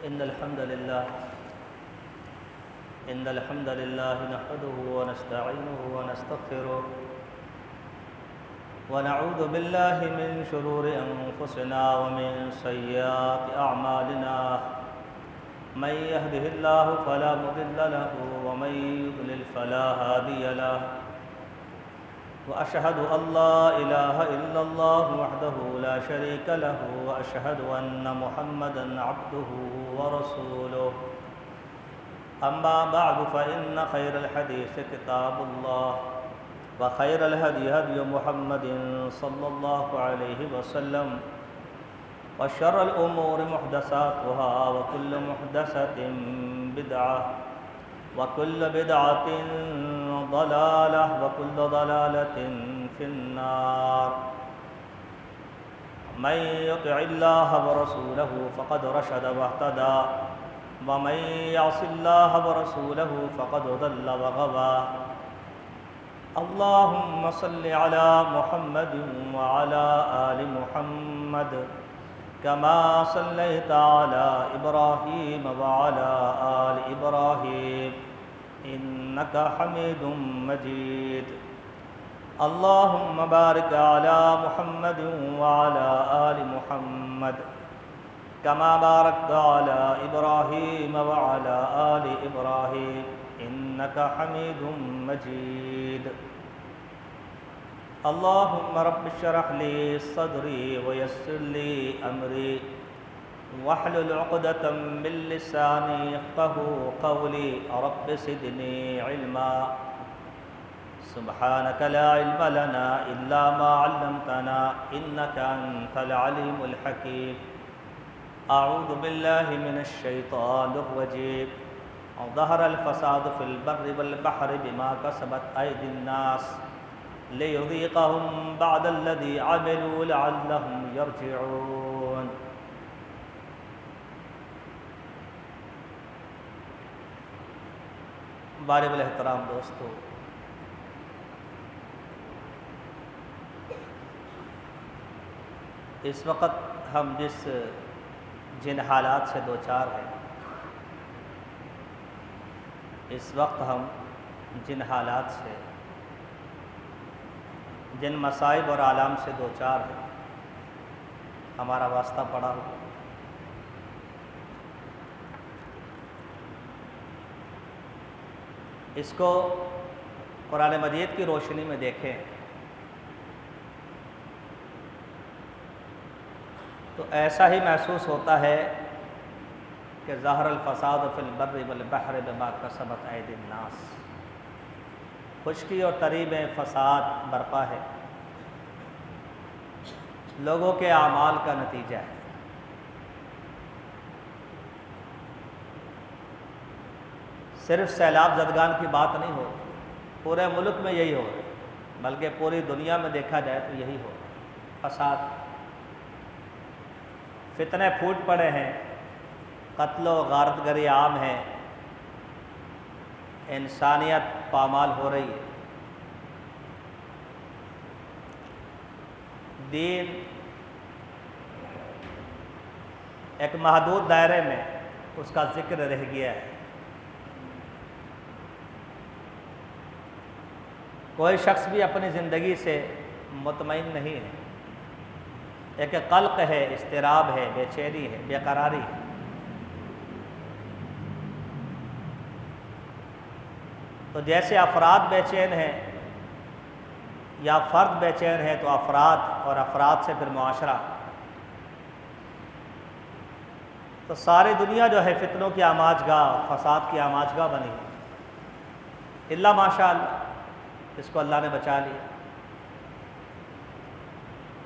إن الحمد لله نحمده ونستعينه ونستغفره ونعوذ بالله من شرور أنفسنا ومن سيئات أعمالنا من يهده الله فلا مضل له ومن يضلل فلا هادي له وأشهد أن لا إله إلا الله وحده لا شريك له وأشهد أن محمدًا عبده ورسوله أما بعد فإن خير الحديث كتاب الله وخير الهدي هدي محمد صلى الله عليه وسلم وشر الأمور محدثاتها وكل محدثة بدعة وكل بدعة ضلالة وكل ضلالة في النار من يطع الله ورسوله فقد رشد واهتدى ومن يعص الله ورسوله فقد ضل وغوى اللهم صل على محمد وعلى آل محمد كما صليت على إبراهيم وعلى آل إبراهيم إنك حميد مجيد اللهم بارك على محمد وعلى آل محمد كما باركت على إبراهيم وعلى آل إبراهيم إنك حميد مجيد اللهم رب اشرح لي صدري ويسر لي أمري واحلل عقدة من لساني يفقهوا قولي رب زدني علما سبحانك لا علم لنا إلا ما علمتنا إنك أنت العليم الحكيم أعوذ بالله من الشيطان الرجيم ظهر الفساد في البر والبحر بما كسبت أيدي الناس ليذيقهم بعد الذي عملوا لعلهم يرجعون بارے الاحترام دوستو، اس وقت ہم جن حالات سے دوچار ہیں، اس وقت ہم جن حالات سے، جن مصائب اور آلام سے دوچار ہیں، ہمارا واسطہ پڑا ہو، اس کو قرآن مجید کی روشنی میں دیکھیں تو ایسا ہی محسوس ہوتا ہے کہ ظہر الفساد فی البر والبحر بما کسبت ایدی الناس، خشکی اور تری میں فساد برپا ہے، لوگوں کے اعمال کا نتیجہ ہے۔ صرف سیلاب زدگان کی بات نہیں ہو، پورے ملک میں یہی ہو، بلکہ پوری دنیا میں دیکھا جائے تو یہی ہو، فساد، فتنے پھوٹ پڑے ہیں، قتل و غارت گری عام ہے، انسانیت پامال ہو رہی ہے، دین ایک محدود دائرے میں اس کا ذکر رہ گیا ہے، کوئی شخص بھی اپنی زندگی سے مطمئن نہیں ہے، ایک قلق ہے، اضطراب ہے، بے چینی ہے، بے قراری ہے۔ تو جیسے افراد بے چین ہیں یا فرد بے چین ہے تو افراد اور افراد سے پھر معاشرہ، تو ساری دنیا جو ہے فتنوں کی آماج گاہ، فساد کی آماج گاہ بنی ہے، الا ماشاء اللہ اس کو اللہ نے بچا لیا۔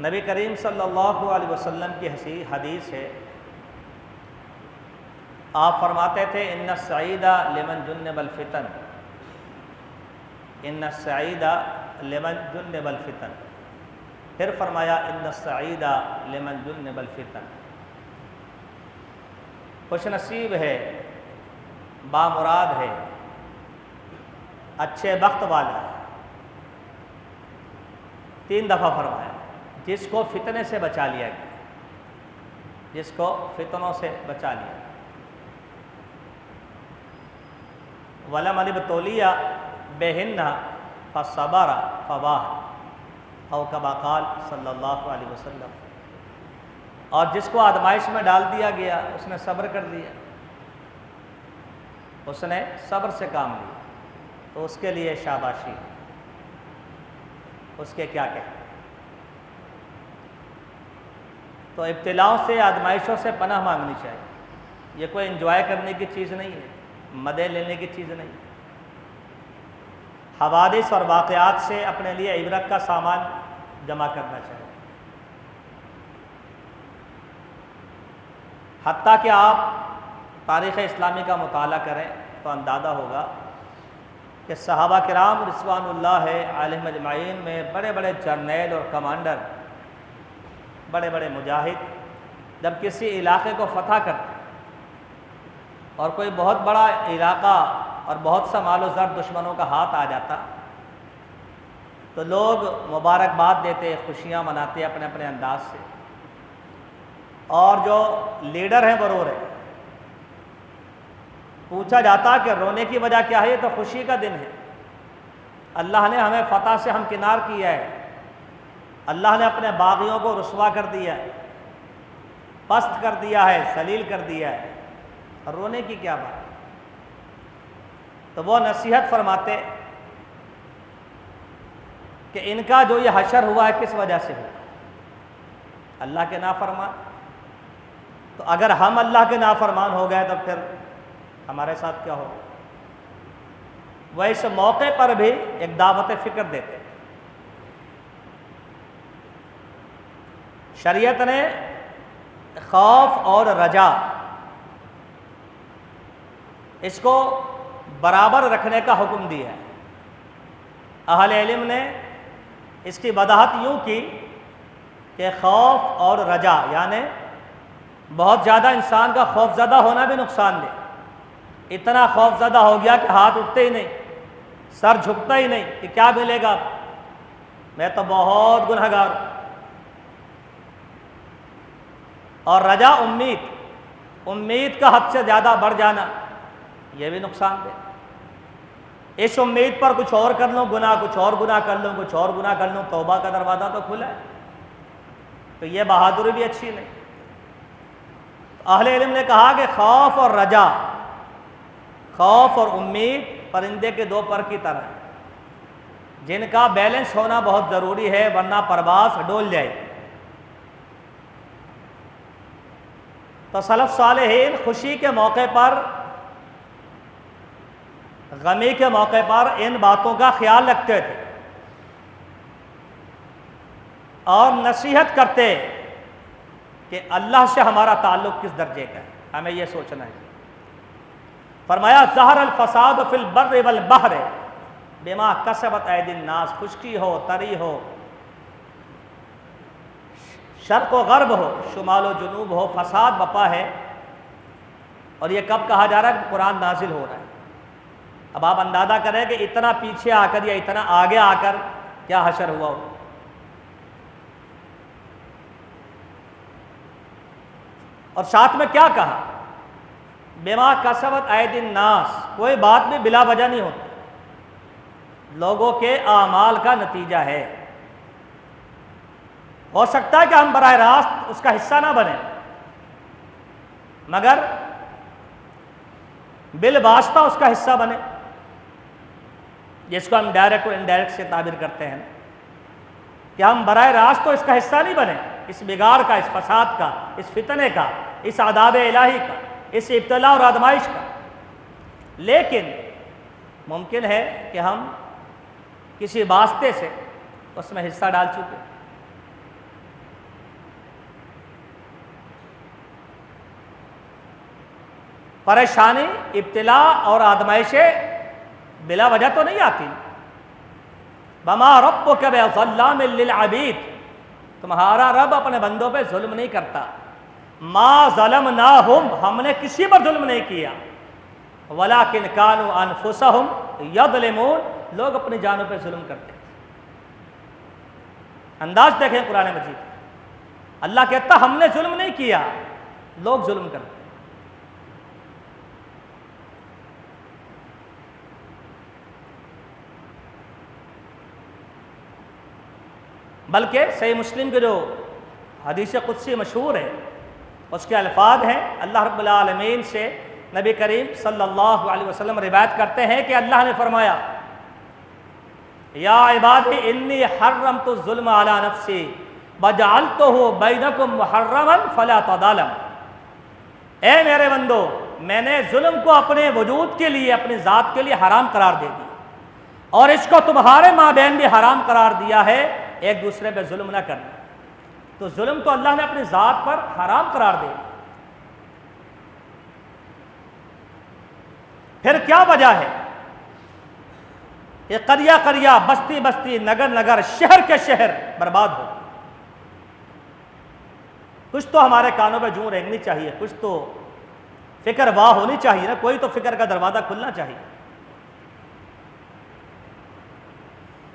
نبی کریم صلی اللہ علیہ وسلم کی حدیث ہے، آپ فرماتے تھے ان السعید لمن جنب الفتن، ان السعید لمن جنب الفتن، پھر فرمایا ان السعید لمن جنب الفتن، خوش نصیب ہے، بامراد ہے، اچھے بخت والا ہے، 3 دفعہ فرمایا، جس کو فتنے سے بچا لیا گیا، جس کو فتنوں سے بچا لیا۔ وَلَمَنِ ابْتُلِيَ بِهِنَّ فَصَبَرَ فَوَاهَ او کما قال صلی اللہ علیہ وسلم۔ اور جس کو آزمائش میں ڈال دیا گیا اس نے صبر کر لیا، اس نے صبر سے کام لیا، تو اس کے لیے شاباشی، اس کے کیا کہیں۔ تو ابتلاؤں سے، آزمائشوں سے پناہ مانگنی چاہیے۔ یہ کوئی انجوائے کرنے کی چیز نہیں ہے، مزے لینے کی چیز نہیں۔ حوادث اور واقعات سے اپنے لیے عبرت کا سامان جمع کرنا چاہیے۔ حتیٰ کہ آپ تاریخ اسلامی کا مطالعہ کریں تو اندازہ ہوگا کہ صحابہ کرام رضوان اللہ علیہم اجمعین میں بڑے بڑے جرنیل اور کمانڈر، بڑے بڑے مجاہد جب کسی علاقے کو فتح کرتے اور کوئی بہت بڑا علاقہ اور بہت سا مال و زر دشمنوں کا ہاتھ آ جاتا تو لوگ مبارکباد دیتے، خوشیاں مناتے اپنے اپنے انداز سے، اور جو لیڈر ہیں وہ رو رہے۔ پوچھا جاتا کہ رونے کی وجہ کیا ہے؟ یہ تو خوشی کا دن ہے، اللہ نے ہمیں فتح سے ہمکنار کیا ہے، اللہ نے اپنے باغیوں کو رسوا کر دیا ہے، پست کر دیا ہے، ذلیل کر دیا ہے، اور رونے کی کیا بات؟ تو وہ نصیحت فرماتے کہ ان کا جو یہ حشر ہوا ہے کس وجہ سے ہوا؟ اللہ کے نافرمان۔ تو اگر ہم اللہ کے نافرمان ہو گئے تو پھر ہمارے ساتھ کیا ہوگا؟ وہ اس موقع پر بھی ایک دعوت فکر دیتے۔ شریعت نے خوف اور رجا اس کو برابر رکھنے کا حکم دیا ہے۔ اہل علم نے اس کی وضاحت یوں کی کہ خوف اور رجا یعنی بہت زیادہ انسان کا خوف زدہ ہونا بھی نقصان دہ، اتنا خوف زدہ ہو گیا کہ ہاتھ اٹھتے ہی نہیں، سر جھکتا ہی نہیں کہ کیا ملے گا، میں تو بہت گنہگار ہوں۔ اور رجا امید کا حد سے زیادہ بڑھ جانا، یہ بھی نقصان دہ۔ اس امید پر کچھ اور کر لوں گناہ، کچھ اور گناہ کر لوں، کچھ اور گناہ کر لوں، توبہ کا دروازہ تو کھلا ہے، تو یہ بہادری بھی اچھی نہیں۔ اہل علم نے کہا کہ خوف اور رجا، خوف اور امید پرندے کے دو پر کی طرح ہے، جن کا بیلنس ہونا بہت ضروری ہے ورنہ پرواز ڈول جائے۔ تو سلف صالحین خوشی کے موقع پر، غمی کے موقع پر ان باتوں کا خیال رکھتے تھے اور نصیحت کرتے کہ اللہ سے ہمارا تعلق کس درجے کا ہے، ہمیں یہ سوچنا ہے۔ فرمایا ظہر الفساد فی البر والبحر بما کسبت ایدی الناس، خشکی ہو، تری ہو، شرق و غرب ہو، شمال و جنوب ہو، فساد بپا ہے۔ اور یہ کب کہا جا رہا ہے؟ کہ قرآن نازل ہو رہا ہے۔ اب آپ اندازہ کریں کہ اتنا پیچھے آ کر یا اتنا آگے آ کر کیا حشر ہوا ہو۔ اور ساتھ میں کیا کہا؟ بما کسبت ایدی الناس، کوئی بات بھی بلا وجہ نہیں ہوتی، لوگوں کے اعمال کا نتیجہ ہے۔ ہو سکتا ہے کہ ہم براہ راست اس کا حصہ نہ بنیں، مگر بالواسطہ اس کا حصہ بنے، جس کو ہم ڈائریکٹ اور انڈائریکٹ سے تعبیر کرتے ہیں، کہ ہم براہ راست تو اس کا حصہ نہیں بنے، اس بگاڑ کا، اس فساد کا، اس فتنے کا، اس عذاب الہی کا، اس ابتلا اور آزمائش کا، لیکن ممکن ہے کہ ہم کسی واسطے سے اس میں حصہ ڈال چکے۔ پریشانی، ابتلا اور آزمائشیں بلا وجہ تو نہیں آتی۔ وما ربک بظلام للعبید، تمہارا رب اپنے بندوں پہ ظلم نہیں کرتا۔ ما ظلمناہم، ہم نے کسی پر ظلم نہیں کیا، ولکن کانوا انفسہم یظلمون، لوگ اپنی جانوں پہ ظلم کرتے ہیں۔ انداز دیکھیں قرآن مجید، اللہ کہتا ہم نے ظلم نہیں کیا، لوگ ظلم کرتے ہیں۔ بلکہ صحیح مسلم کے جو حدیث قدسی مشہور ہے اس کے الفاظ ہیں، اللہ رب العالمین سے نبی کریم صلی اللہ علیہ وسلم روایت کرتے ہیں کہ اللہ نے فرمایا یا عبادی انی حرمت الظلم علی نفسی وجعلتہ بینکم محرما فلا تظالموا، اے میرے بندو میں نے ظلم کو اپنے وجود کے لیے، اپنی ذات کے لیے حرام قرار دے دیا اور اس کو تمہارے مابین بھی حرام قرار دیا ہے، ایک دوسرے پہ ظلم نہ کرنا۔ تو ظلم تو اللہ نے اپنی ذات پر حرام قرار دے دیا۔ پھر کیا وجہ ہے کہ قریہ قریہ، بستی بستی، نگر نگر، شہر کے شہر برباد ہو؟ کچھ تو ہمارے کانوں پہ جوں رینگنی چاہیے، کچھ تو فکر واہ ہونی چاہیے نا، کوئی تو فکر کا دروازہ کھلنا چاہیے۔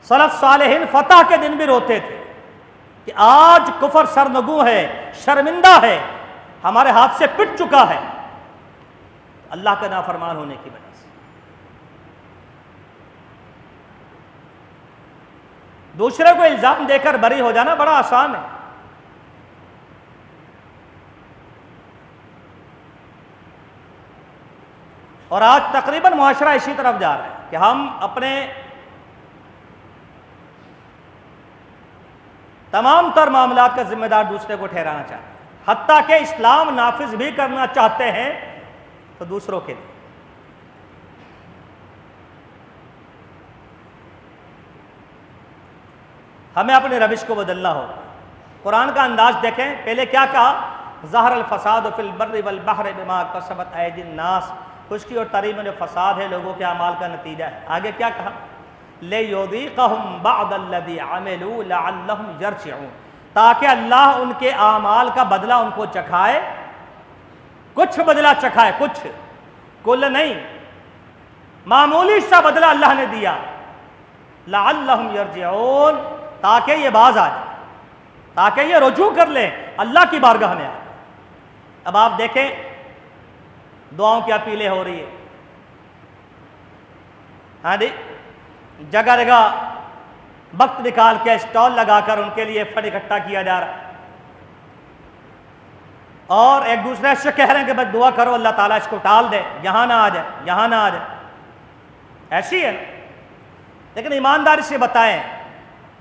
سلف صالحین فتح کے دن بھی روتے تھے کہ آج کفر سرنگوں ہے، شرمندہ ہے، ہمارے ہاتھ سے پٹ چکا ہے، اللہ کا نافرمان ہونے کی وجہ سے۔ دوسرے کو الزام دے کر بری ہو جانا بڑا آسان ہے۔ اور آج تقریباً معاشرہ اسی طرف جا رہا ہے کہ ہم اپنے تمام تر معاملات کا ذمہ دار دوسرے کو ٹھہرانا چاہتے ہیں، حتیٰ کہ اسلام نافذ بھی کرنا چاہتے ہیں تو دوسروں کے لیے۔ ہمیں اپنے روش کو بدلنا ہوگا۔ قرآن کا انداز دیکھیں، پہلے کیا کہا؟ ظہر الفساد فی البر والبحر بما کسبت ایدی الناس، خشکی اور تری میں جو فساد ہے لوگوں کے اعمال کا نتیجہ ہے۔ آگے کیا کہا؟ لِيُذِيقَهُمْ بَعْضَ الَّذِي عَمِلُوا لَعَلَّهُمْ يَرْجِعُونَ، تاکہ اللہ ان کے اعمال کا بدلہ ان کو چکھائے، کچھ بدلہ چکھائے، کچھ، کل نہیں، معمولی سا بدلہ اللہ نے دیا، لَعَلَّهُمْ يَرْجِعُونَ، تاکہ یہ باز آ جائے، تاکہ یہ رجوع کر لیں، اللہ کی بارگاہ میں آئے۔ اب آپ دیکھیں دعاؤں کی اپیلیں ہو رہی ہے، ہاں جی، جگہ جگہ وقت نکال کے اسٹال لگا کر ان کے لیے فنڈ اکٹھا کیا جا رہا ہے، اور ایک دوسرے سے کہہ رہے ہیں کہ بس دعا کرو اللہ تعالیٰ اس کو ٹال دے، یہاں نہ آ جائے، یہاں نہ آ جائے۔ ایسی ہے، لیکن ایمانداری سے بتائیں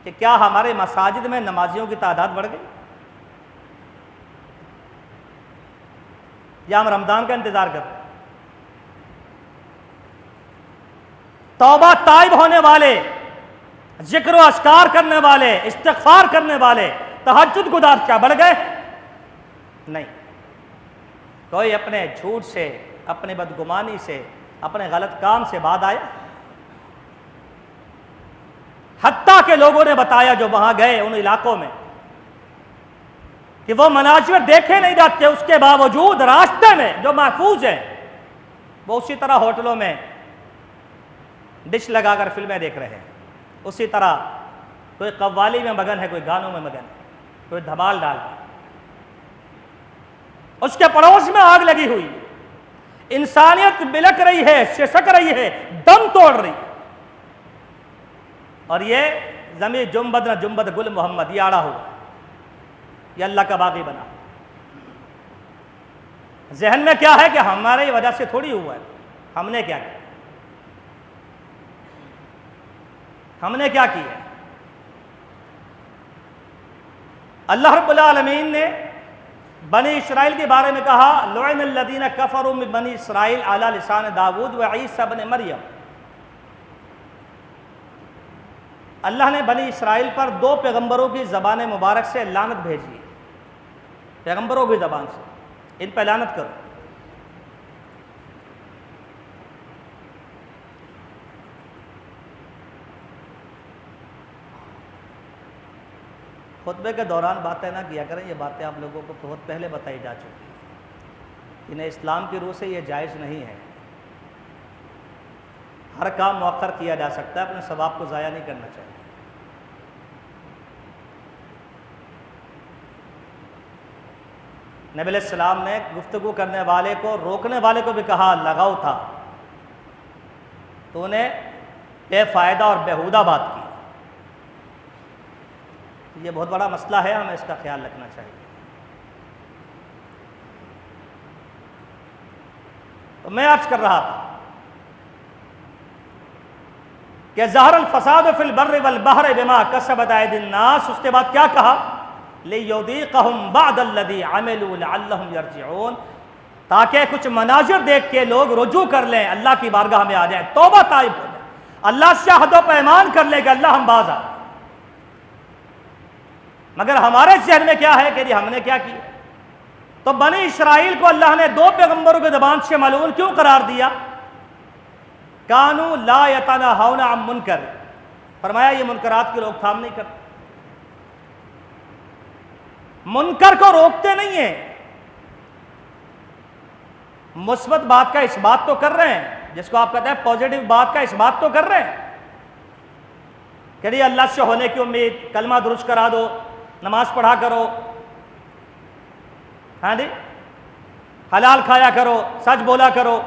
کہ کیا ہمارے مساجد میں نمازیوں کی تعداد بڑھ گئی، یا ہم رمضان کا انتظار کرتے ہیں؟ توبہ تائب ہونے والے، ذکر و اذکار کرنے والے، استغفار کرنے والے، تہجد گزار کیا بڑھ گئے؟ نہیں۔ کوئی اپنے جھوٹ سے، اپنے بدگمانی سے، اپنے غلط کام سے بعد آیا؟ حتیٰ کہ لوگوں نے بتایا جو وہاں گئے ان علاقوں میں کہ وہ مناظر دیکھے نہیں جاتے، اس کے باوجود راستے میں جو محفوظ ہیں وہ اسی طرح ہوٹلوں میں ڈش لگا کر فلمیں دیکھ رہے ہیں، اسی طرح کوئی قوالی میں مگن ہے، کوئی گانوں میں مگن ہے، کوئی دھمال ڈال رہا ہے، اس کے پڑوس میں آگ لگی ہوئی، انسانیت بلک رہی ہے، سسک رہی ہے، دم توڑ رہی ہے، اور یہ زمین جنبد نہ جنبد گل محمد، یہ آڑا ہوا، یہ اللہ کا باغی بنا۔ ذہن میں کیا ہے کہ ہمارے وجہ سے تھوڑی ہوا ہے، ہم نے کیا کیا، ہم نے کیا کیا؟ اللہ رب العالمین نے بنی اسرائیل کے بارے میں کہا لعن الذین کفروا من بنی اسرائیل علی لسان داود و عیسی بن مریم، اللہ نے بنی اسرائیل پر دو پیغمبروں کی زبان مبارک سے لعنت بھیجی، پیغمبروں کی زبان سے، ان پہ لعنت کرو۔ خطبے کے دوران باتیں نہ کیا کریں، یہ باتیں آپ لوگوں کو بہت پہلے بتائی جا چکی ہیں، انہیں اسلام کی روح سے یہ جائز نہیں ہے۔ ہر کام مؤخر کیا جا سکتا ہے، اپنے ثواب کو ضائع نہیں کرنا چاہیے۔ نبی علیہ السلام نے گفتگو کرنے والے کو، روکنے والے کو بھی کہا لغو تھا، تو انہیں بے فائدہ اور بیہودہ بات کی۔ یہ بہت بڑا مسئلہ ہے، ہمیں اس کا خیال رکھنا چاہیے۔ تو میں عرض کر رہا تھا کہ ظہر الفساد فی البر والبحر بما کسبت ایدی الناس، اس کے بعد کیا کہا؟ لیذیقہم بعض الذی عملوا لعلہم یرجعون، تاکہ کچھ مناظر دیکھ کے لوگ رجوع کر لیں، اللہ کی بارگاہ میں آ جائیں، توبہ طائب ہو جائیں، اللہ سے عہد و پیمان کر لیں کہ اللہ ہم باز آ۔ مگر ہمارے ذہن میں کیا ہے کہ جی ہم نے کیا کیا؟ تو بنی اسرائیل کو اللہ نے 2 پیغمبروں کی زبان سے ملعون کیوں قرار دیا؟ کانوا لا یتناہون عن منکر، فرمایا یہ منکرات کی روک تھام نہیں کرتے، منکر کو روکتے نہیں ہیں، مثبت بات کا اس بات تو کر رہے ہیں، جس کو آپ کہتے ہیں پازیٹیو بات کا اس بات تو کر رہے ہیں کہ نہیں اللہ سے ہونے کی امید، کلمہ درست کرا دو، نماز پڑھا کرو، ہاں جی حلال کھایا کرو، سچ بولا کرو،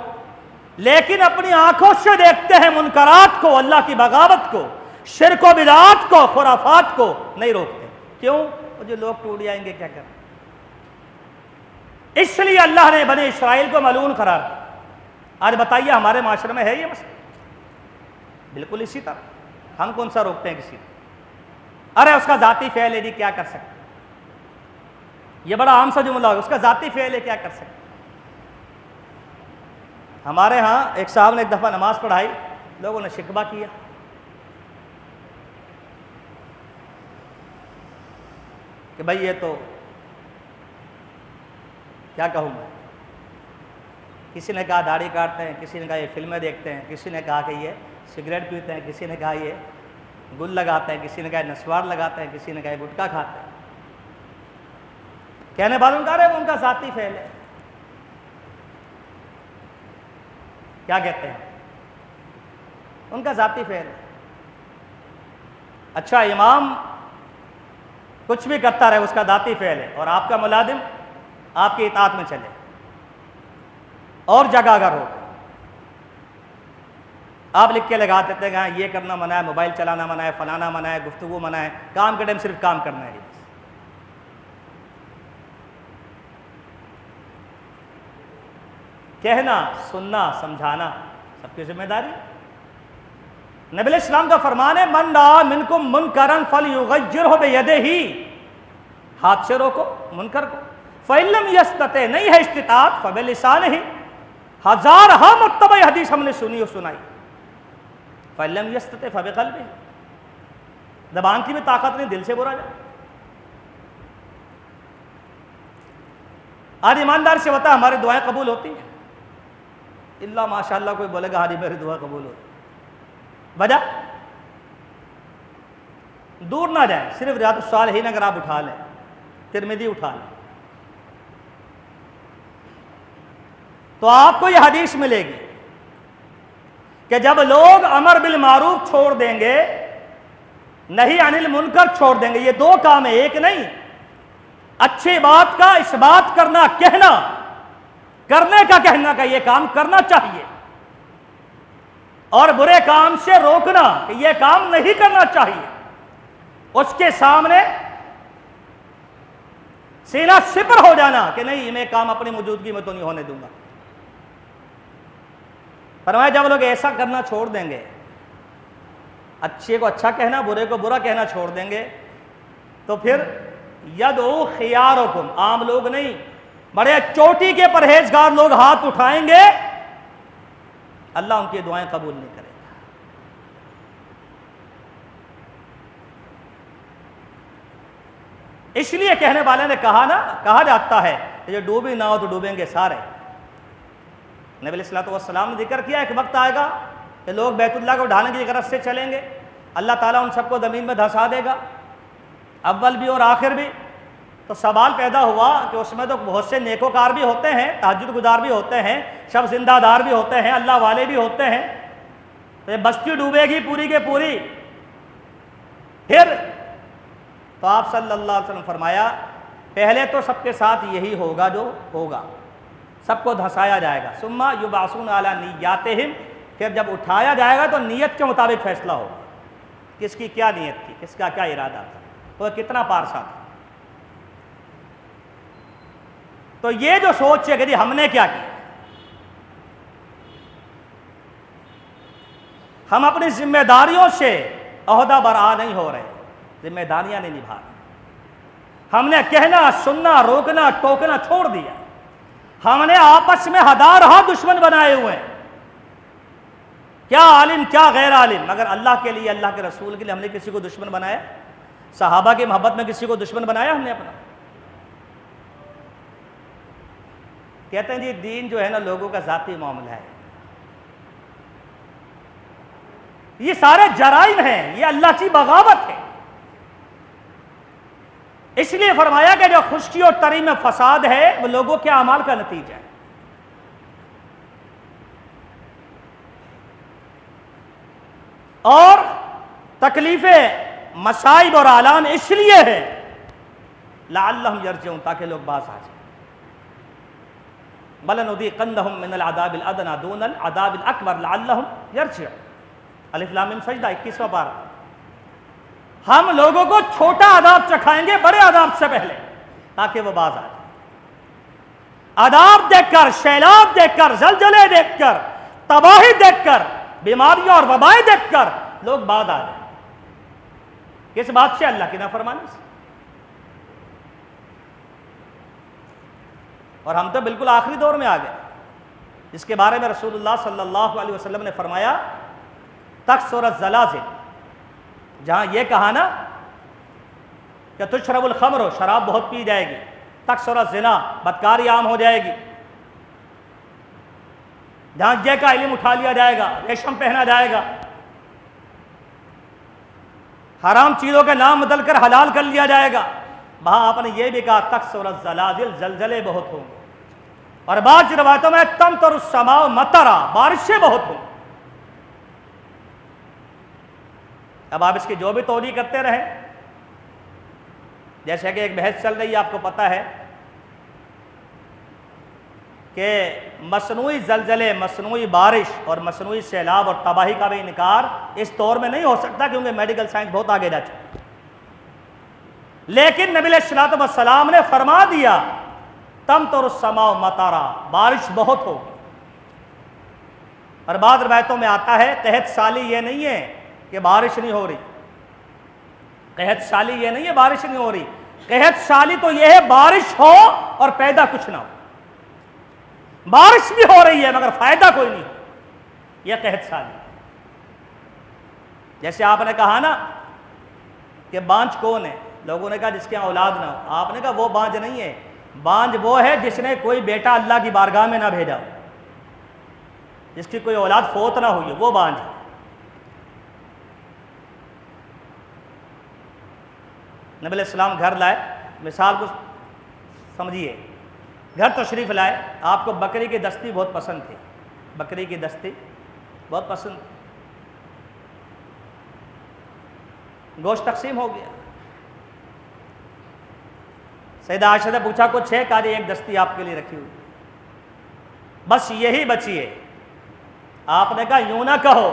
لیکن اپنی آنکھوں سے دیکھتے ہیں منکرات کو، اللہ کی بغاوت کو، شرک و بدعات کو، خرافات کو نہیں روکتے۔ کیوں؟ وہ جو لوگ ٹوٹ جائیں گے کیا کریں؟ اس لیے اللہ نے بنی اسرائیل کو ملعون قرار دیا۔ آج بتائیے ہمارے معاشرے میں ہے یہ مسئلہ؟ بالکل اسی طرح، ہم کون سا روکتے ہیں کسی کو؟ ارے اس کا ذاتی فعل ہے جی، کیا کر سکتے؟ یہ بڑا عام سا جملہ ہے، اس کا ذاتی فعل ہے، کیا کر سکتے؟ ہمارے ہاں ایک صاحب نے ایک دفعہ نماز پڑھائی، لوگوں نے شکوہ کیا کہ بھائی یہ تو کیا کہوں میں، کسی نے کہا داڑھی کاٹتے ہیں، کسی نے کہا یہ فلمیں دیکھتے ہیں، کسی نے کہا کہ یہ سگریٹ پیتے ہیں، کسی نے کہا یہ گل لگاتے ہیں، کسی نے کہا نسوار لگاتے ہیں، کسی نے کہا یہ گٹکا کھاتے ہیں۔ کہنے والوں کا رہے وہ ان کا ذاتی فعل ہے، کیا کہتے ہیں؟ ان کا ذاتی فعل ہے۔ اچھا امام کچھ بھی کرتا رہے، اس کا ذاتی فعل ہے، اور آپ کا ملازم آپ کی اطاعت میں چلے اور جگہ اگر ہو آپ لکھ کے لگا دیتے ہیں کہ ہاں یہ کرنا منع ہے، موبائل چلانا منع ہے، فلانا منع ہے، گفتگو منع ہے، کام کے ٹائم صرف کام کرنا ہے۔ کہنا، سننا، سمجھانا سب کی ذمہ داری۔ نبی علیہ السلام کا فرمان ہے من رأى منکم منکرا فلیغیرہ بیدہ، ہاتھ سے روکو منکر کو، فإن لم یستطع، نہیں ہے استطاعت، فبلسانہ، ہزارہا مرتبہ یہ حدیث ہم نے سنی اور سنائی، فإن لم یستطع فبقلبہ، زبان کی بھی طاقت نہیں، دل سے برا جائے۔ آج ایماندار سے بتا ہماری دعائیں قبول ہوتی ہیں؟ اللہ ماشاءاللہ کوئی بولے گا ہاں جی میری دعا قبول ہوتی، وجہ دور نہ جائیں، صرف ریاض الصالحین اگر آپ اٹھا لیں، ترمذی اٹھا لیں، تو آپ کو یہ حدیث ملے گی کہ جب لوگ امر بالمعروف چھوڑ دیں گے، نہی عن المنکر چھوڑ دیں گے، یہ 2 کام ہے، ایک نہیں، اچھی بات کا اس بات کرنا، کہنا، کرنے کا کہنا کہ یہ کام کرنا چاہیے، اور برے کام سے روکنا کہ یہ کام نہیں کرنا چاہیے، اس کے سامنے سینہ سپر ہو جانا کہ نہیں میں کام اپنی موجودگی میں تو نہیں ہونے دوں گا۔ فرمایا جب لوگ ایسا کرنا چھوڑ دیں گے، اچھے کو اچھا کہنا، برے کو برا کہنا چھوڑ دیں گے، تو پھر یدعو خیارکم، عام لوگ نہیں، بڑے چوٹی کے پرہیزگار لوگ ہاتھ اٹھائیں گے، اللہ ان کی دعائیں قبول نہیں کرے گا۔ اس لیے کہنے والے نے کہا نا، کہا جاتا ہے کہ جو ڈوبی نہ ہو تو ڈوبیں گے سارے۔ نبی علیہ الصلوۃ والسلام نے ذکر کیا ایک وقت آئے گا کہ لوگ بیت اللہ کو ڈھانے کی طرف سے چلیں گے، اللہ تعالیٰ ان سب کو زمین میں دھسا دے گا، اول بھی اور آخر بھی۔ تو سوال پیدا ہوا کہ اس میں تو بہت سے نیکوکار بھی ہوتے ہیں، تہجد گزار بھی ہوتے ہیں، شب زندہ دار بھی ہوتے ہیں، اللہ والے بھی ہوتے ہیں، تو یہ بستی ڈوبے گی پوری کے پوری۔ پھر تو آپ صلی اللہ علیہ وسلم فرمایا پہلے تو سب کے ساتھ یہی ہوگا جو ہوگا، سب کو دھسایا جائے گا، ثم یبعثون علی نیاتہم، پھر جب اٹھایا جائے گا تو نیت کے مطابق فیصلہ ہوگا، کس کی کیا نیت تھی، کس کا کیا ارادہ تھا۔ وہ کتنا پارسا تھا. تو یہ جو سوچ ہے کہ ہم نے کیا کیا، ہم اپنی ذمہ داریوں سے عہدہ برآ نہیں ہو رہے، ذمہ داریاں نہیں نبھا رہے. ہم نے کہنا سننا روکنا ٹوکنا چھوڑ دیا. ہم نے آپس میں ہزار دشمن بنائے ہوئے ہیں، کیا عالم کیا غیر عالم، مگر اللہ کے لیے اللہ کے رسول کے لیے ہم نے کسی کو دشمن بنایا؟ صحابہ کی محبت میں کسی کو دشمن بنایا ہم نے اپنا؟ کہتے ہیں جی دین جو ہے نا لوگوں کا ذاتی معاملہ ہے. یہ سارے جرائم ہیں، یہ اللہ کی بغاوت ہے. اس لیے فرمایا کہ جو خشکی اور تری میں فساد ہے وہ لوگوں کے اعمال کا نتیجہ ہے. اور تکلیفیں مصائب اور آلام اس لیے ہے لعلہم یرجعون، تاکہ لوگ باز آ جائیں. بلنذیقنہم من العذاب الادنی دون العذاب الاکبر لعلہم یرجعون. الف لام میم سجدہ 21واں پارہ. ہم لوگوں کو چھوٹا عذاب چکھائیں گے بڑے عذاب سے پہلے، تاکہ وہ باز آ جائیں. عذاب دیکھ کر، سیلاب دیکھ کر، زلزلے دیکھ کر، تباہی دیکھ کر، بیماریوں اور وبائیں دیکھ کر لوگ باز آ جائیں. کس بات سے؟ اللہ کی نافرمانی سے. اور ہم تو بالکل آخری دور میں آ گئے، جس کے بارے میں رسول اللہ صلی اللہ علیہ وسلم نے فرمایا تکثر الزلازل، جہاں یہ کہا نا کہ تشرب الخمر، شراب بہت پی جائے گی، تکثر الزنا، بدکاری عام ہو جائے گی، جہاں یہ کا علم اٹھا لیا جائے گا، ریشم پہنا جائے گا، حرام چیزوں کے نام بدل کر حلال کر لیا جائے گا، وہاں آپ نے یہ بھی کہا تکثر الزلازل، زلزلے بہت ہوں. اور بعض روایتوں میں تمطر السماء مطرا، بارشیں بہت ہوں. اب آپ اس کی جو بھی توجیہ کرتے رہیں، جیسے کہ ایک بحث چل رہی ہے، آپ کو پتہ ہے کہ مصنوعی زلزلے، مصنوعی بارش اور مصنوعی سیلاب اور تباہی کا بھی انکار اس دور میں نہیں ہو سکتا، کیونکہ میڈیکل سائنس بہت آگے جا چکی. لیکن نبی علیہ الصلوۃ والسلام نے فرما دیا تمطر السماء مطرا، بارش بہت ہوگی. اور بعض روایتوں میں آتا ہے قحط سالی یہ نہیں ہے کہ بارش نہیں ہو رہی، قحط سالی یہ نہیں ہے بارش نہیں ہو رہی، قحط سالی تو یہ ہے بارش ہو اور پیدا کچھ نہ ہو. بارش بھی ہو رہی ہے مگر فائدہ کوئی نہیں ہو، یہ قحط سالی. جیسے آپ نے کہا نا کہ بانجھ کون ہے، لوگوں نے کہا جس کے اولاد نہ ہو. آپ نے کہا وہ بانجھ نہیں ہے، بانجھ وہ ہے جس نے کوئی بیٹا اللہ کی بارگاہ میں نہ بھیجا، جس کی کوئی اولاد فوت نہ ہوئی، وہ بانجھ ہے. نبی علیہ السلام گھر لائے، مثال کو سمجھیے، گھر تشریف لائے، آپ کو بکری کی دستی بہت پسند تھی، بکری کی دستی بہت پسند، گوشت تقسیم ہو گیا. سیدہ عائشہ نے پوچھا کچھ ہے؟ کہا جی ایک دستی آپ کے لیے رکھی ہوئی، بس یہی بچی ہے. آپ نے کہا یوں نہ کہو،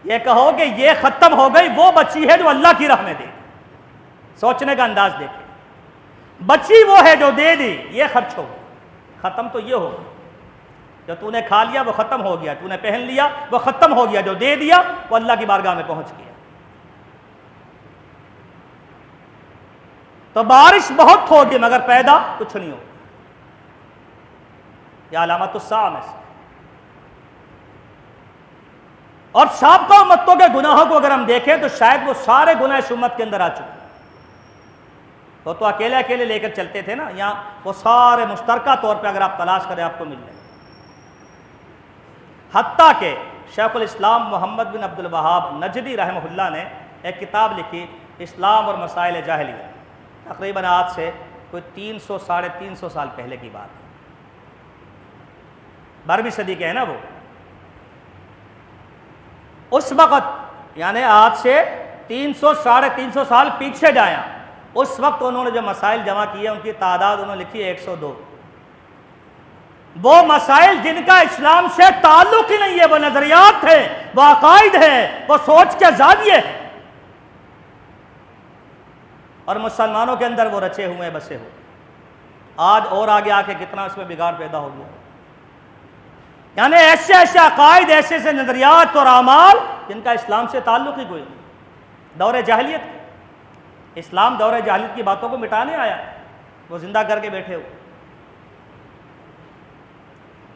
یہ کہو کہ یہ ختم ہو گئی، وہ بچی ہے جو اللہ کی راہ میں دے. سوچنے کا انداز دیکھیں، بچی وہ ہے جو دے دی، یہ خرچ ہو گئی. ختم تو یہ ہو جو تو نے کھا لیا وہ ختم ہو گیا، تو نے پہن لیا وہ ختم ہو گیا، جو دے دیا وہ اللہ کی بارگاہ میں پہنچ گیا. تو بارش بہت ہوگی مگر پیدا کچھ نہیں ہوگا. یہ علامت الساعہ میں سے. اور سابقہ امتوں کے گناہوں کو اگر ہم دیکھیں تو شاید وہ سارے گناہ اس امت کے اندر آ چکے. وہ تو اکیلے اکیلے لے کر چلتے تھے نا، یہاں وہ سارے مشترکہ طور پہ اگر آپ تلاش کریں آپ کو مل جائے. حتیٰ کہ شیخ الاسلام محمد بن عبد الوہاب نجدی رحمہ اللہ نے ایک کتاب لکھی اسلام اور مسائل جاہلیہ، تقریباً آج سے کوئی 300 ساڑھے 300 سال پہلے کی بات ہے، 12ویں صدی کے ہیں نا وہ. اس وقت یعنی آج سے 300 ساڑھے 300 سال پیچھے جایا، اس وقت انہوں نے جو مسائل جمع کیے ان کی تعداد انہوں نے لکھی 102. وہ مسائل جن کا اسلام سے تعلق ہی نہیں ہے، وہ نظریات ہیں، وہ عقائد ہیں، وہ سوچ کے زاویے ہیں. اور مسلمانوں کے اندر وہ رچے ہوئے بسے ہوئے. آج اور آگے آ کے کتنا اس میں بگاڑ پیدا ہو گیا. یعنی ایسے ایسے عقائد، ایسے ایسے نظریات اور اعمال جن کا اسلام سے تعلق ہی کوئی نہیں. دور جاہلیت، اسلام دور جاہلیت کی باتوں کو مٹانے آیا، وہ زندہ کر کے بیٹھے ہو.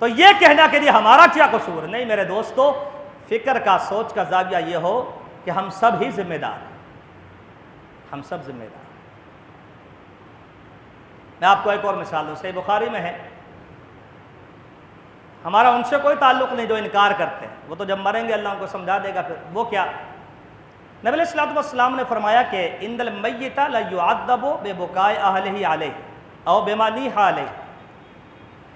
تو یہ کہنا کہ جی ہمارا کیا قصور ہے، نہیں میرے دوستو، فکر کا، سوچ کا زاویہ یہ ہو کہ ہم سب ہی ذمہ دار ہیں. ہم سب ذمہ دار. میں آپ کو ایک اور مثال دوں، صحیح بخاری میں ہے. ہمارا ان سے کوئی تعلق نہیں جو انکار کرتے ہیں، وہ تو جب مریں گے اللہ ان کو سمجھا دے گا. پھر وہ کیا؟ نبی علیہ الصلوۃ والسلام نے فرمایا کہ ان المیت لیعذب ببکاء اہلہ علیہ او بما نیح علیہ.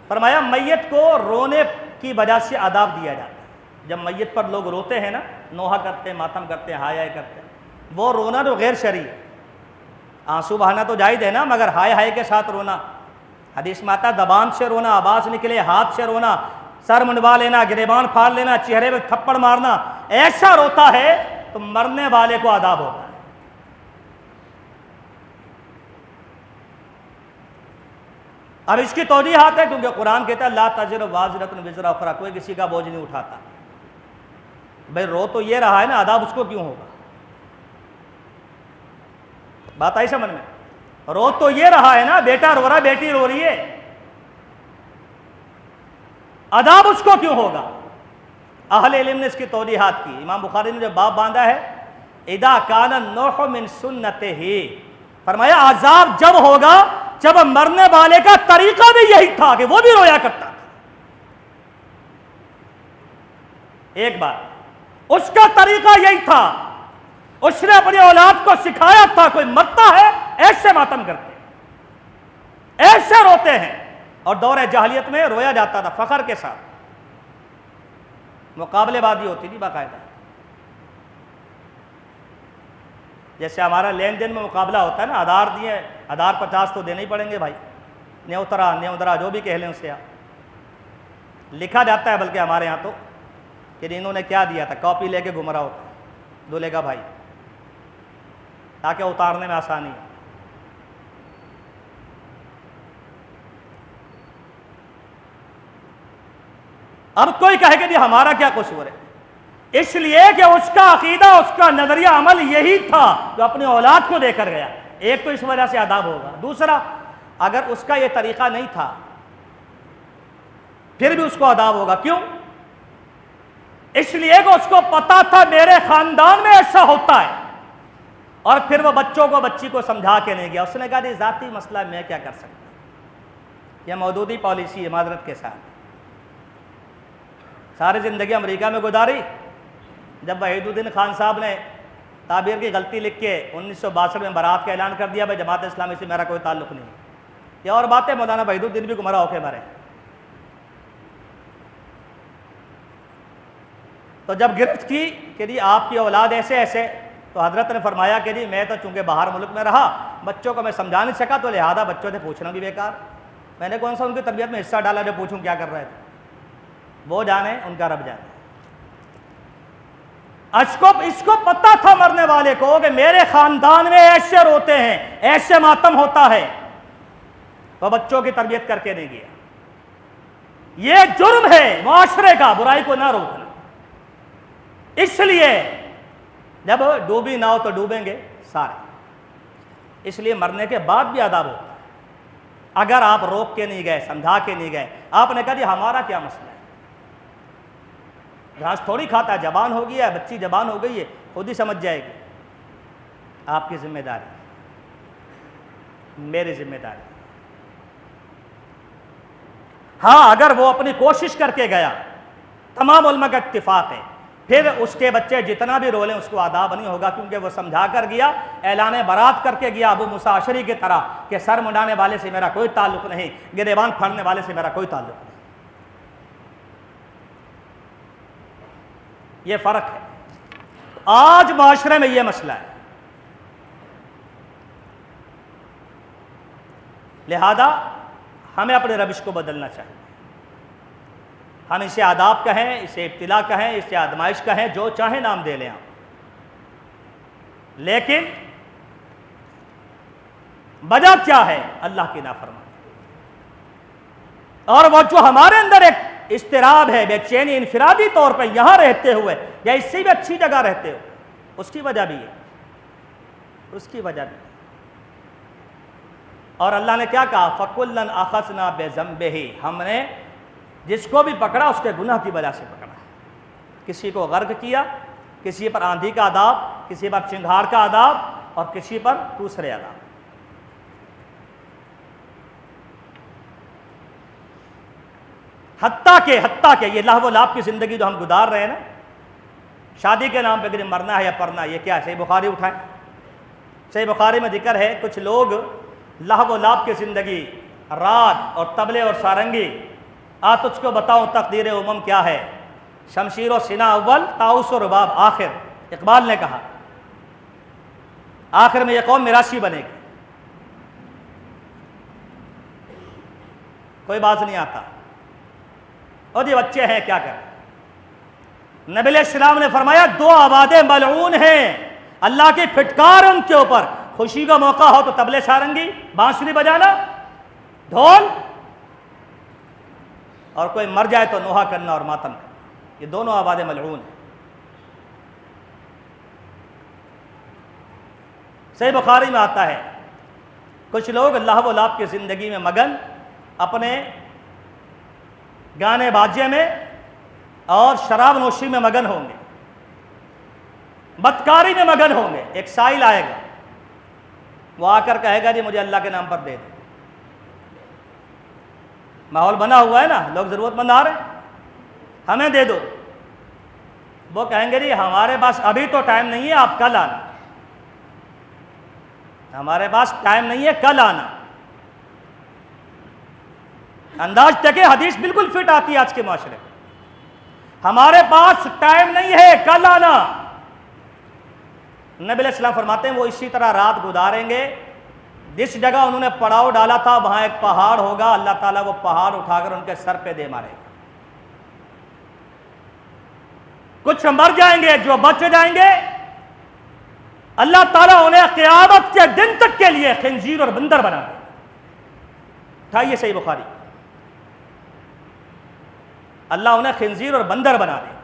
فرمایا میت کو رونے کی وجہ سے عذاب دیا جاتا ہے. جب میت پر لوگ روتے ہیں نا، نوحہ کرتے ہیں، ماتم کرتے ہیں، ہائے ہائے کرتے ہیں، وہ رونا جو غیر شرعی ہے. آنسو بہانا تو جائز ہے نا، مگر ہائے ہائے کے ساتھ رونا. حدیث میں آتا ہے زبان سے رونا، آواز نکلے، ہاتھ سے رونا، سر منڈوا لینا، گریبان پھاڑ لینا، چہرے پہ تھپڑ مارنا، ایسا روتا ہے تو مرنے والے کو عذاب ہوتا ہے. اب اس کی توضیحات ہے کیونکہ قرآن کہتا ہے لا تزر وازرۃ وزر اخری، کوئی کسی کا بوجھ نہیں اٹھاتا. بھائی رو تو یہ رہا ہے نا، عذاب اس کو کیوں ہوگا؟ بات آئی سمجھ میں؟ رو تو یہ رہا ہے نا، بیٹا رو رہا، بیٹی رو رہی ہے، عذاب اس کو کیوں ہوگا؟ اہل علم نے اس کی توضیحات کی. امام بخاری نے جو باب باندھا ہے اذا کان النوح من سنتہ، فرمایا عذاب جب ہوگا جب مرنے والے کا طریقہ بھی یہی تھا کہ وہ بھی رویا کرتا تھا. ایک بات، اس کا طریقہ یہی تھا، اس نے اپنی اولاد کو سکھایا تھا کوئی مرتا ہے ایسے ماتم کرتے ہیں، ایسے روتے ہیں. اور دور جاہلیت میں رویا جاتا تھا فخر کے ساتھ، مقابلے بازی ہوتی تھی باقاعدہ. جیسے ہمارا لین دین میں مقابلہ ہوتا ہے نا، آدھار دیے، آدھار 50 تو دینے ہی پڑیں گے بھائی، نیوترا نیودرا جو بھی کہہ لیں اسے. آپ لکھا جاتا ہے بلکہ ہمارے یہاں تو کہ انہوں نے کیا دیا تھا، کاپی لے کے گھوم رہا ہوتا دولے کا بھائی، تاکہ اتارنے میں آسانی ہے. اب کوئی کہے کہ جی ہمارا کیا قصور ہے، اس لیے کہ اس کا عقیدہ، اس کا نظریہ عمل یہی تھا جو اپنی اولاد کو دے کر گیا. ایک تو اس وجہ سے عذاب ہوگا، دوسرا اگر اس کا یہ طریقہ نہیں تھا پھر بھی اس کو عذاب ہوگا. کیوں؟ اس لیے کہ اس کو پتا تھا میرے خاندان میں ایسا ہوتا ہے، اور پھر وہ بچوں کو، بچی کو سمجھا کے نہیں گیا. اس نے کہا جی ذاتی مسئلہ میں کیا کر سکتا. یہ مودودی پالیسی ہے معذرت کے ساتھ. ساری زندگی امریکہ میں گزاری. جب وحید الدین خان صاحب نے تعبیر کی غلطی لکھ کے 1962 میں برات کا اعلان کر دیا، بھائی جماعت اسلامی سے میرا کوئی تعلق نہیں. یہ اور بات ہے، مولانا وحید الدین بھی گمراہ ہو کے مرے. تو جب گرفت کی کہ جی آپ کی اولاد ایسے ایسے، تو حضرت نے فرمایا کہ جی میں تو چونکہ باہر ملک میں رہا، بچوں کو میں سمجھا نہیں سکا، تو لہذا بچوں سے پوچھنا بھی بیکار. میں نے کون سا ان کی تربیت میں حصہ ڈالا جو پوچھوں کیا کر رہے تھے. وہ جانے، ان کا رب جانے. اس کو پتا تھا مرنے والے کو کہ میرے خاندان میں ایسے روتے ہیں، ایسے ماتم ہوتا ہے. وہ بچوں کی تربیت کر کے نہیں گیا. یہ جرم ہے معاشرے کا، برائی کو نہ روکنا. اس لیے جب ڈوبی نہ ہو تو ڈوبیں گے سارے. اس لیے مرنے کے بعد بھی عذاب ہوتا ہے. اگر آپ روک کے نہیں گئے، سمجھا کے نہیں گئے، آپ نے کہا جی ہمارا کیا مسئلہ ہے، گھاس تھوڑی کھاتا ہے، جوان ہو گیا ہے، بچی جوان ہو گئی ہے، خود ہی سمجھ جائے گی. آپ کی ذمہ داری، میری ذمہ داری. ہاں اگر وہ اپنی کوشش کر کے گیا، تمام علماء کا اتفاق ہے، پھر اس کے بچے جتنا بھی رولیں اس کو عذاب نہیں ہوگا، کیونکہ وہ سمجھا کر گیا، اعلان برات کر کے گیا ابو موسیٰ اشعری کی طرح کہ سر منڈانے والے سے میرا کوئی تعلق نہیں، گریبان پھاڑنے والے سے میرا کوئی تعلق نہیں. یہ فرق ہے. آج معاشرے میں یہ مسئلہ ہے. لہذا ہمیں اپنے روش کو بدلنا چاہیے. ہم اسے آداب کہیں، اسے ابتلا کہیں، اسے آزمائش کہیں، جو چاہیں نام دے لیں آپ، لیکن وجہ کیا ہے؟ اللہ کی نافرمانی۔ اور وہ جو ہمارے اندر ایک اضطراب ہے، بے چینی، انفرادی طور پہ یہاں رہتے ہوئے یا اس سے بھی اچھی جگہ رہتے ہو، اس کی وجہ بھی ہے، اس کی وجہ بھی ہے۔ اور اللہ نے کیا کہا؟ فَكُلًّا أَخَذْنَا بِذَنبِهِ، ہم نے جس کو بھی پکڑا اس کے گناہ کی وجہ سے پکڑا۔ کسی کو غرق کیا، کسی پر آندھی کا عذاب، کسی پر چنگھاڑ کا عذاب، اور کسی پر دوسرے عذاب۔ حتیٰ کہ یہ لہو و لعب کی زندگی جو ہم گزار رہے ہیں نا، شادی کے نام پہ کہ مرنا ہے یا پڑھنا، یہ کیا ہے؟ صحیح بخاری اٹھائیں، صحیح بخاری میں ذکر ہے کچھ لوگ لہو و لعب کی زندگی، راگ اور طبلے اور سارنگی، تجھ کو بتاؤں تقدیر امم کیا ہے، شمشیر و سنا اول، طاؤس و رباب آخر۔ اقبال نے کہا آخر میں یہ قوم میراثی بنے گی، کوئی باز نہیں آتا۔ اور یہ بچے ہیں کیا کریں؟ نبی علیہ السلام نے فرمایا دو آوازیں ملعون ہیں، اللہ کی پھٹکار ان کے اوپر۔ خوشی کا موقع ہو تو طبلے سارنگی بانسری بجانا، ڈھول، اور کوئی مر جائے تو نوحہ کرنا اور ماتم کرنا، یہ دونوں آوازیں ملعون ہیں۔ صحیح بخاری میں آتا ہے کچھ لوگ لہو و لعب کی زندگی میں مگن، اپنے گانے باجے میں اور شراب نوشی میں مگن ہوں گے، بدکاری میں مگن ہوں گے۔ ایک سائل آئے گا، وہ آ کر کہے گا جی مجھے اللہ کے نام پر دے دیں۔ ماحول بنا ہوا ہے نا، لوگ ضرورت مند آ رہے ہیں، ہمیں دے دو۔ وہ کہیں گے جی ہمارے پاس ابھی تو ٹائم نہیں ہے، آپ کل آنا، ہمارے پاس ٹائم نہیں ہے، کل آنا۔ انداز تک حدیث بالکل فٹ آتی ہے آج کے معاشرے میں، ہمارے پاس ٹائم نہیں ہے، کل آنا۔ نبی علیہ السلام فرماتے ہیں وہ اسی طرح رات گزاریں گے، جس جگہ انہوں نے پڑاؤ ڈالا تھا وہاں ایک پہاڑ ہوگا، اللہ تعالیٰ وہ پہاڑ اٹھا کر ان کے سر پہ دے مارے گا۔ کچھ مر جائیں گے، جو بچ جائیں گے اللہ تعالیٰ انہیں قیامت کے دن تک کے لیے خنزیر اور بندر بنا دے۔ اٹھائیے صحیح بخاری، اللہ انہیں خنزیر اور بندر بنا دے،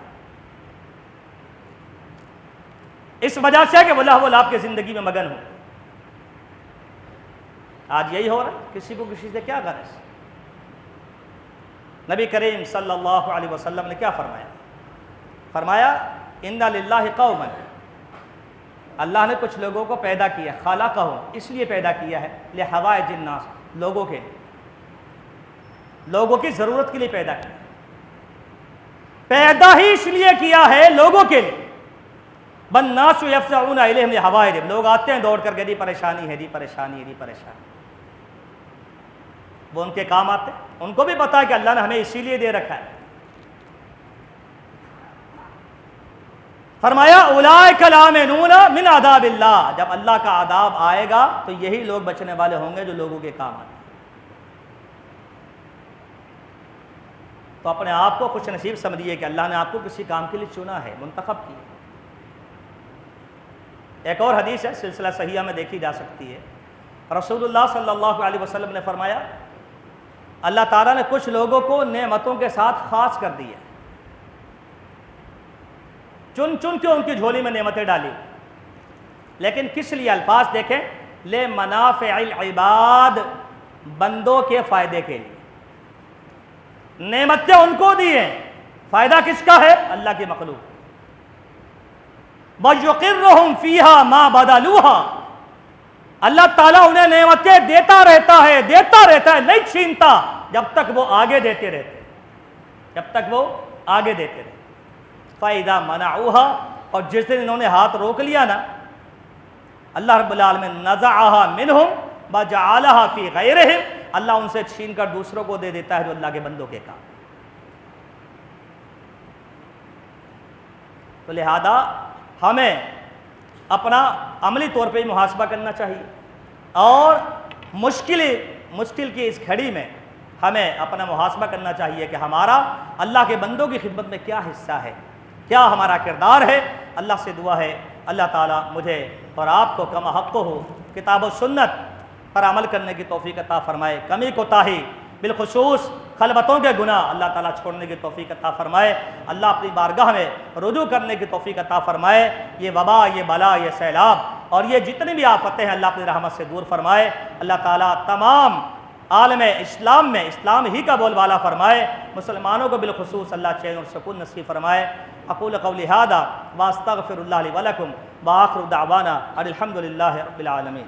اس وجہ سے کہ وہ لہو و لعب کی زندگی میں مگن ہو۔ آج یہی ہو رہا ہے، کسی کو کسی سے کیا غرض؟ نبی کریم صلی اللہ علیہ وسلم نے کیا فرمایا؟ فرمایا ان للہ قوما، اللہ نے کچھ لوگوں کو پیدا کیا، خلقہم، اس لیے پیدا کیا ہے، لحوائج الناس، لوگوں کے لیے، لوگوں کی ضرورت کے لیے پیدا کیا، پیدا ہی اس لیے کیا ہے لوگوں کے لیے۔ والناس یفزعون الیہم لحوائجہم، لوگ آتے ہیں دوڑ کر کے جی پریشانی ہے، جی پریشانی ہے، جی پریشانی، وہ ان کے کام آتے ہیں، ان کو بھی پتا ہے کہ اللہ نے ہمیں اسی لیے دے رکھا ہے۔ فرمایا اولئک الامنون من عذاب اللہ، جب اللہ کا عذاب آئے گا تو یہی لوگ بچنے والے ہوں گے جو لوگوں کے کام آتے ہیں۔ تو اپنے آپ کو خوش نصیب سمجھیے کہ اللہ نے آپ کو کسی کام کے لیے چنا ہے، منتخب کیا۔ ایک اور حدیث ہے، سلسلہ صحیحہ میں دیکھی جا سکتی ہے، رسول اللہ صلی اللہ علیہ وسلم نے فرمایا اللہ تعالیٰ نے کچھ لوگوں کو نعمتوں کے ساتھ خاص کر دیا، چن چن کے ان کی جھولی میں نعمتیں ڈالی، لیکن کس لیے؟ الفاظ دیکھیں، لے منافع العباد، بندوں کے فائدے کے لیے نعمتیں ان کو دی ہیں، فائدہ کس کا ہے؟ اللہ کی مخلوق۔ وَيُقِرُّهُمْ فِيهَا مَا بَدَلُوهَا، اللہ تعالیٰ انہیں نعمتیں دیتا رہتا ہے، نہیں چھینتا جب تک وہ آگے دیتے رہتے، جب تک وہ آگے دیتے رہتے۔ فَإِذَا مَنَعُوهَا، اور جس دن انہوں نے ہاتھ روک لیا نا، اللہ رب العالمین نَزَعَهَا مِنْهُمْ وَجَعَلَهَا فِي غَيْرِهِمْ، اللہ ان سے چھین کر دوسروں کو دے دیتا ہے جو اللہ کے بندوں کے کام۔ تو لہذا ہمیں اپنا عملی طور پہ محاسبہ کرنا چاہیے، اور مشکل کی اس گھڑی میں ہمیں اپنا محاسبہ کرنا چاہیے کہ ہمارا اللہ کے بندوں کی خدمت میں کیا حصہ ہے، کیا ہمارا کردار ہے۔ اللہ سے دعا ہے اللہ تعالیٰ مجھے اور آپ کو کما حق ہو کتاب و سنت پر عمل کرنے کی توفیق عطا فرمائے، کمی کوتاہی بالخصوص خلوتوں کے گناہ اللہ تعالیٰ چھوڑنے کی توفیق عطا فرمائے، اللہ اپنی بارگاہ میں رجوع کرنے کی توفیق عطا فرمائے، یہ وبا، یہ بلا، یہ سیلاب اور یہ جتنی بھی آفتیں ہیں اللہ اپنی رحمت سے دور فرمائے، اللہ تعالیٰ تمام عالم اسلام میں اسلام ہی کا بول بالا فرمائے، مسلمانوں کو بالخصوص اللہ چین اور سکون نصیب فرمائے۔ اقول قولی ھذا واستغفر اللہ لی ولکم وآخر دعوانا ان الحمد للہ رب العالمین۔